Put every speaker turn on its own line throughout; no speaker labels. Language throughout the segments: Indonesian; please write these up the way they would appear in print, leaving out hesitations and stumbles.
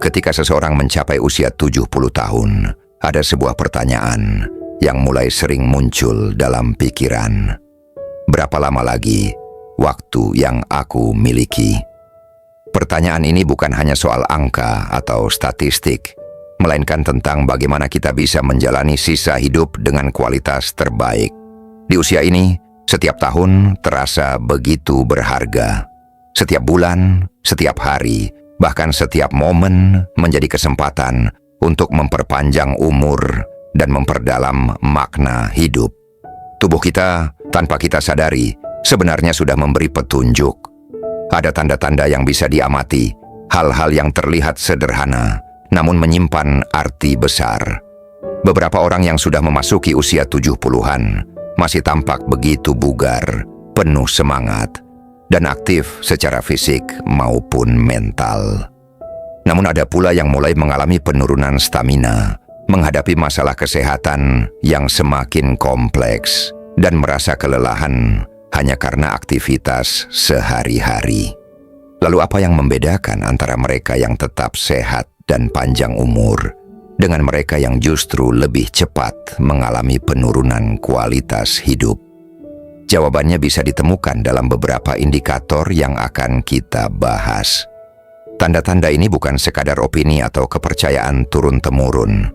Ketika seseorang mencapai usia 70 tahun, ada sebuah pertanyaan yang mulai sering muncul dalam pikiran. Berapa lama lagi waktu yang aku miliki? Pertanyaan ini bukan hanya soal angka atau statistik, melainkan tentang bagaimana kita bisa menjalani sisa hidup dengan kualitas terbaik. Di usia ini, setiap tahun terasa begitu berharga. Setiap bulan, setiap hari, bahkan setiap momen menjadi kesempatan untuk memperpanjang umur dan memperdalam makna hidup. Tubuh kita, tanpa kita sadari, sebenarnya sudah memberi petunjuk. Ada tanda-tanda yang bisa diamati, hal-hal yang terlihat sederhana, namun menyimpan arti besar. Beberapa orang yang sudah memasuki usia 70-an masih tampak begitu bugar, penuh semangat, dan aktif secara fisik maupun mental. Namun ada pula yang mulai mengalami penurunan stamina, menghadapi masalah kesehatan yang semakin kompleks, dan merasa kelelahan hanya karena aktivitas sehari-hari. Lalu apa yang membedakan antara mereka yang tetap sehat dan panjang umur dengan mereka yang justru lebih cepat mengalami penurunan kualitas hidup? Jawabannya bisa ditemukan dalam beberapa indikator yang akan kita bahas. Tanda-tanda ini bukan sekadar opini atau kepercayaan turun-temurun.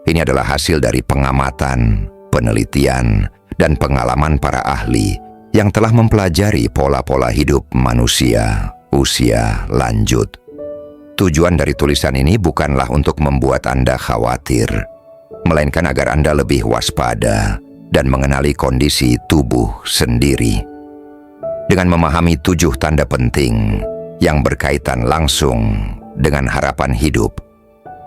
Ini adalah hasil dari pengamatan, penelitian, dan pengalaman para ahli yang telah mempelajari pola-pola hidup manusia usia lanjut. Tujuan dari tulisan ini bukanlah untuk membuat Anda khawatir, melainkan agar Anda lebih waspada dan mengenali kondisi tubuh sendiri. Dengan memahami 7 tanda penting yang berkaitan langsung dengan harapan hidup,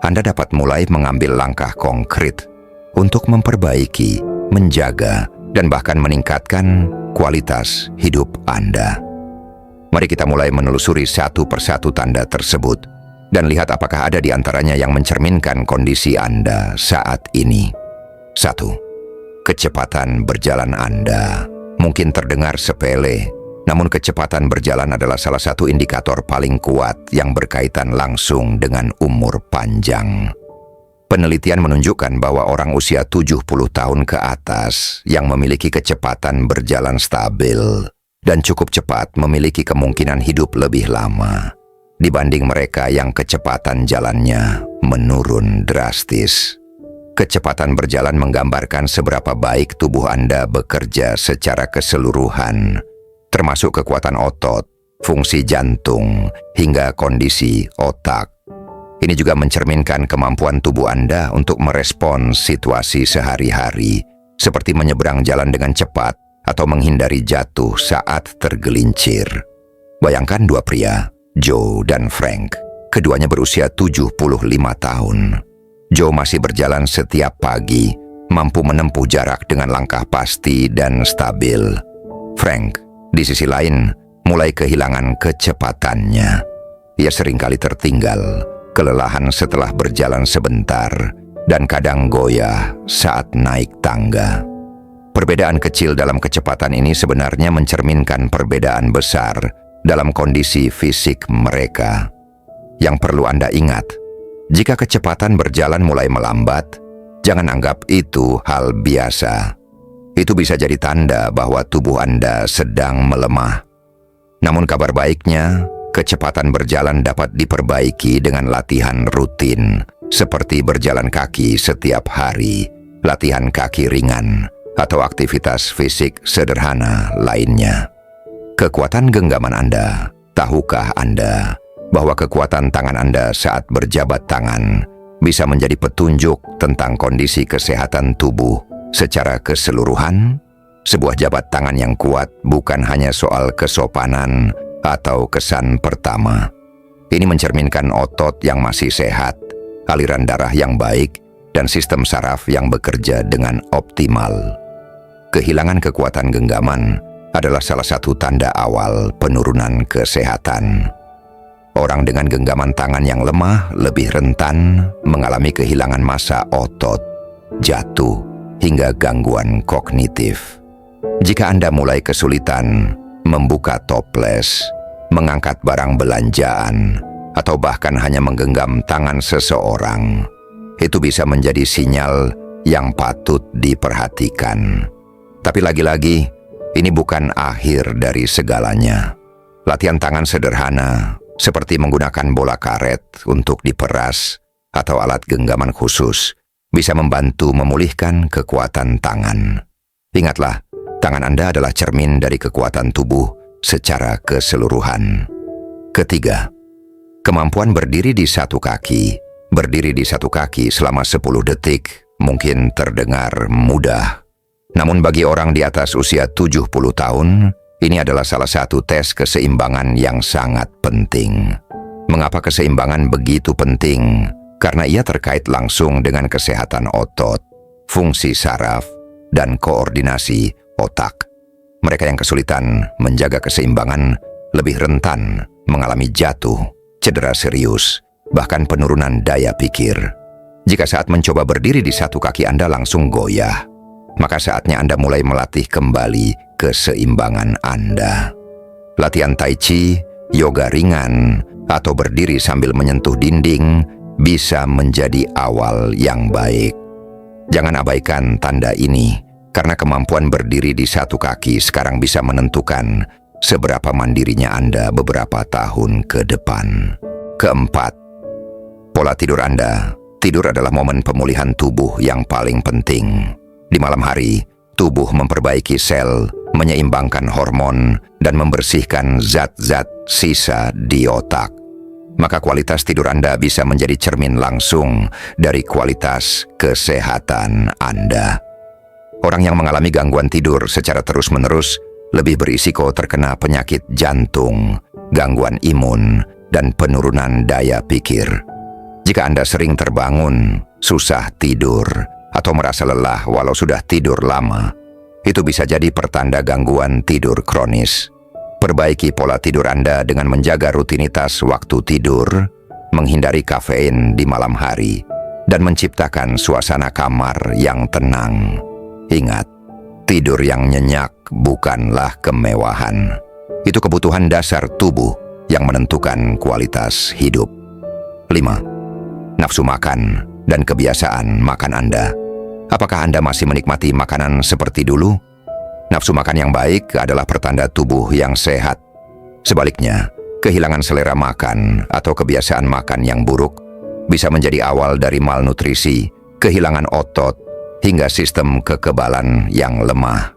Anda dapat mulai mengambil langkah konkret untuk memperbaiki, menjaga, dan bahkan meningkatkan kualitas hidup Anda. Mari kita mulai menelusuri satu persatu tanda tersebut dan lihat apakah ada di antaranya yang mencerminkan kondisi Anda saat ini. 1. Kecepatan berjalan Anda mungkin terdengar sepele, namun kecepatan berjalan adalah salah satu indikator paling kuat yang berkaitan langsung dengan umur panjang. Penelitian menunjukkan bahwa orang usia 70 tahun ke atas yang memiliki kecepatan berjalan stabil dan cukup cepat memiliki kemungkinan hidup lebih lama dibanding mereka yang kecepatan jalannya menurun drastis. Kecepatan berjalan menggambarkan seberapa baik tubuh Anda bekerja secara keseluruhan, termasuk kekuatan otot, fungsi jantung, hingga kondisi otak. Ini juga mencerminkan kemampuan tubuh Anda untuk merespons situasi sehari-hari, seperti menyeberang jalan dengan cepat atau menghindari jatuh saat tergelincir. Bayangkan 2 pria, Joe dan Frank. Keduanya berusia 75 tahun. Joe masih berjalan setiap pagi, mampu menempuh jarak dengan langkah pasti dan stabil. Frank, di sisi lain, mulai kehilangan kecepatannya. Ia seringkali tertinggal, kelelahan setelah berjalan sebentar, dan kadang goyah saat naik tangga. Perbedaan kecil dalam kecepatan ini sebenarnya mencerminkan perbedaan besar dalam kondisi fisik mereka. Yang perlu Anda ingat, jika kecepatan berjalan mulai melambat, jangan anggap itu hal biasa. Itu bisa jadi tanda bahwa tubuh Anda sedang melemah. Namun kabar baiknya, kecepatan berjalan dapat diperbaiki dengan latihan rutin, seperti berjalan kaki setiap hari, latihan kaki ringan, atau aktivitas fisik sederhana lainnya. Kekuatan genggaman Anda, tahukah Anda bahwa kekuatan tangan Anda saat berjabat tangan bisa menjadi petunjuk tentang kondisi kesehatan tubuh secara keseluruhan? Sebuah jabat tangan yang kuat bukan hanya soal kesopanan atau kesan pertama. Ini mencerminkan otot yang masih sehat, aliran darah yang baik, dan sistem saraf yang bekerja dengan optimal. Kehilangan kekuatan genggaman adalah salah satu tanda awal penurunan kesehatan. Orang dengan genggaman tangan yang lemah lebih rentan mengalami kehilangan massa otot, jatuh, hingga gangguan kognitif. Jika Anda mulai kesulitan membuka toples, mengangkat barang belanjaan, atau bahkan hanya menggenggam tangan seseorang, itu bisa menjadi sinyal yang patut diperhatikan. Tapi lagi-lagi, ini bukan akhir dari segalanya. Latihan tangan sederhana, seperti menggunakan bola karet untuk diperas atau alat genggaman khusus, bisa membantu memulihkan kekuatan tangan. Ingatlah, tangan Anda adalah cermin dari kekuatan tubuh secara keseluruhan. Ketiga, kemampuan berdiri di satu kaki. Berdiri di satu kaki selama 10 detik mungkin terdengar mudah. Namun bagi orang di atas usia 70 tahun, ini adalah salah satu tes keseimbangan yang sangat penting. Mengapa keseimbangan begitu penting? Karena ia terkait langsung dengan kesehatan otot, fungsi saraf, dan koordinasi otak. Mereka yang kesulitan menjaga keseimbangan lebih rentan mengalami jatuh, cedera serius, bahkan penurunan daya pikir. Jika saat mencoba berdiri di satu kaki Anda langsung goyah, maka saatnya Anda mulai melatih kembali keseimbangan Anda. Latihan tai chi, yoga ringan, atau berdiri sambil menyentuh dinding bisa menjadi awal yang baik. Jangan abaikan tanda ini, karena kemampuan berdiri di satu kaki sekarang bisa menentukan seberapa mandirinya Anda beberapa tahun ke depan. Keempat, pola tidur Anda. Tidur adalah momen pemulihan tubuh yang paling penting. Di malam hari, tubuh memperbaiki sel, menyeimbangkan hormon, dan membersihkan zat-zat sisa di otak. Maka kualitas tidur Anda bisa menjadi cermin langsung dari kualitas kesehatan Anda. Orang yang mengalami gangguan tidur secara terus-menerus lebih berisiko terkena penyakit jantung, gangguan imun, dan penurunan daya pikir. Jika Anda sering terbangun, susah tidur, atau merasa lelah walau sudah tidur lama, itu bisa jadi pertanda gangguan tidur kronis. Perbaiki pola tidur Anda dengan menjaga rutinitas waktu tidur, menghindari kafein di malam hari, dan menciptakan suasana kamar yang tenang. Ingat, tidur yang nyenyak bukanlah kemewahan. Itu kebutuhan dasar tubuh yang menentukan kualitas hidup. 5. Nafsu makan dan kebiasaan makan Anda. Apakah Anda masih menikmati makanan seperti dulu? Nafsu makan yang baik adalah pertanda tubuh yang sehat. Sebaliknya, kehilangan selera makan atau kebiasaan makan yang buruk bisa menjadi awal dari malnutrisi, kehilangan otot, hingga sistem kekebalan yang lemah.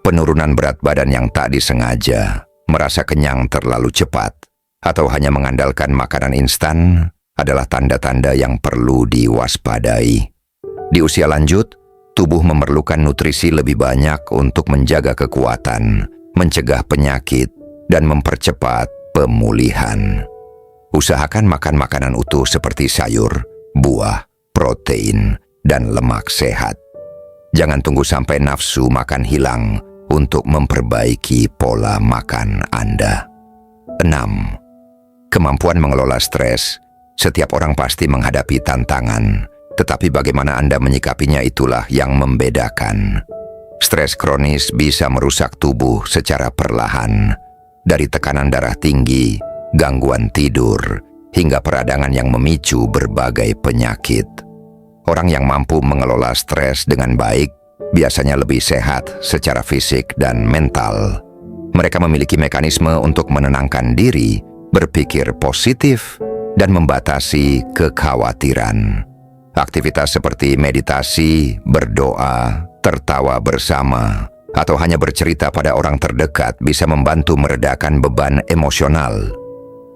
Penurunan berat badan yang tak disengaja, merasa kenyang terlalu cepat, atau hanya mengandalkan makanan instan adalah tanda-tanda yang perlu diwaspadai. Di usia lanjut, tubuh memerlukan nutrisi lebih banyak untuk menjaga kekuatan, mencegah penyakit, dan mempercepat pemulihan. Usahakan makan makanan utuh seperti sayur, buah, protein, dan lemak sehat. Jangan tunggu sampai nafsu makan hilang untuk memperbaiki pola makan Anda. 6. Kemampuan mengelola stres. Setiap orang pasti menghadapi tantangan, tetapi bagaimana Anda menyikapinya itulah yang membedakan. Stres kronis bisa merusak tubuh secara perlahan, dari tekanan darah tinggi, gangguan tidur, hingga peradangan yang memicu berbagai penyakit. Orang yang mampu mengelola stres dengan baik biasanya lebih sehat secara fisik dan mental. Mereka memiliki mekanisme untuk menenangkan diri, berpikir positif, dan membatasi kekhawatiran. Aktivitas seperti meditasi, berdoa, tertawa bersama, atau hanya bercerita pada orang terdekat bisa membantu meredakan beban emosional.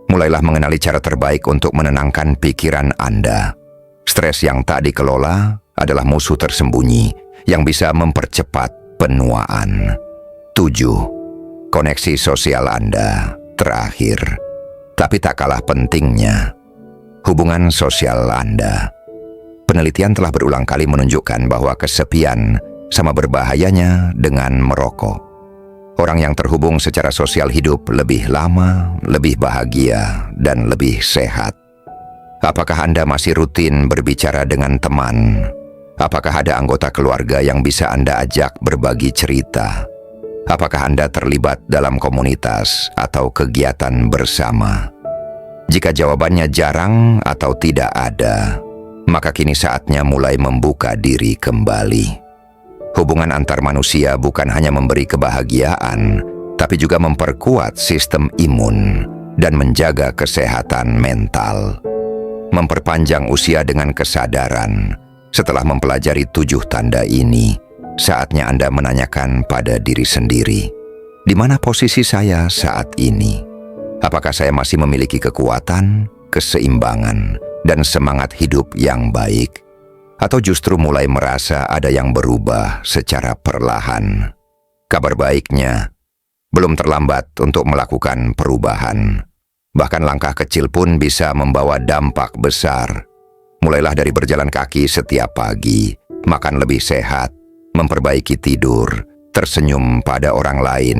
Mulailah mengenali cara terbaik untuk menenangkan pikiran Anda. Stres yang tak dikelola adalah musuh tersembunyi yang bisa mempercepat penuaan. 7. Koneksi sosial Anda. Terakhir, tapi tak kalah pentingnya, hubungan sosial Anda. Penelitian telah berulang kali menunjukkan bahwa kesepian sama berbahayanya dengan merokok. Orang yang terhubung secara sosial hidup lebih lama, lebih bahagia, dan lebih sehat. Apakah Anda masih rutin berbicara dengan teman? Apakah ada anggota keluarga yang bisa Anda ajak berbagi cerita? Apakah Anda terlibat dalam komunitas atau kegiatan bersama? Jika jawabannya jarang atau tidak ada, maka kini saatnya mulai membuka diri kembali. Hubungan antar manusia bukan hanya memberi kebahagiaan, tapi juga memperkuat sistem imun dan menjaga kesehatan mental. Memperpanjang usia dengan kesadaran. Setelah mempelajari 7 tanda ini, saatnya Anda menanyakan pada diri sendiri, di mana posisi saya saat ini? Apakah saya masih memiliki kekuatan, keseimbangan, dan semangat hidup yang baik? Atau justru mulai merasa ada yang berubah secara perlahan? Kabar baiknya, belum terlambat untuk melakukan perubahan. Bahkan langkah kecil pun bisa membawa dampak besar. Mulailah dari berjalan kaki setiap pagi, makan lebih sehat, memperbaiki tidur, tersenyum pada orang lain,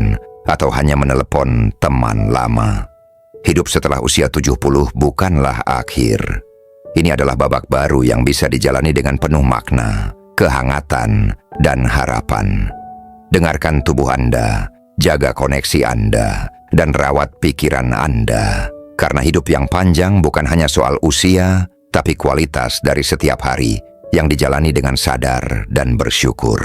atau hanya menelepon teman lama. Hidup setelah usia 70 bukanlah akhir. Ini adalah babak baru yang bisa dijalani dengan penuh makna, kehangatan, dan harapan. Dengarkan tubuh Anda, jaga koneksi Anda, dan rawat pikiran Anda. Karena hidup yang panjang bukan hanya soal usia, tapi kualitas dari setiap hari yang dijalani dengan sadar dan bersyukur.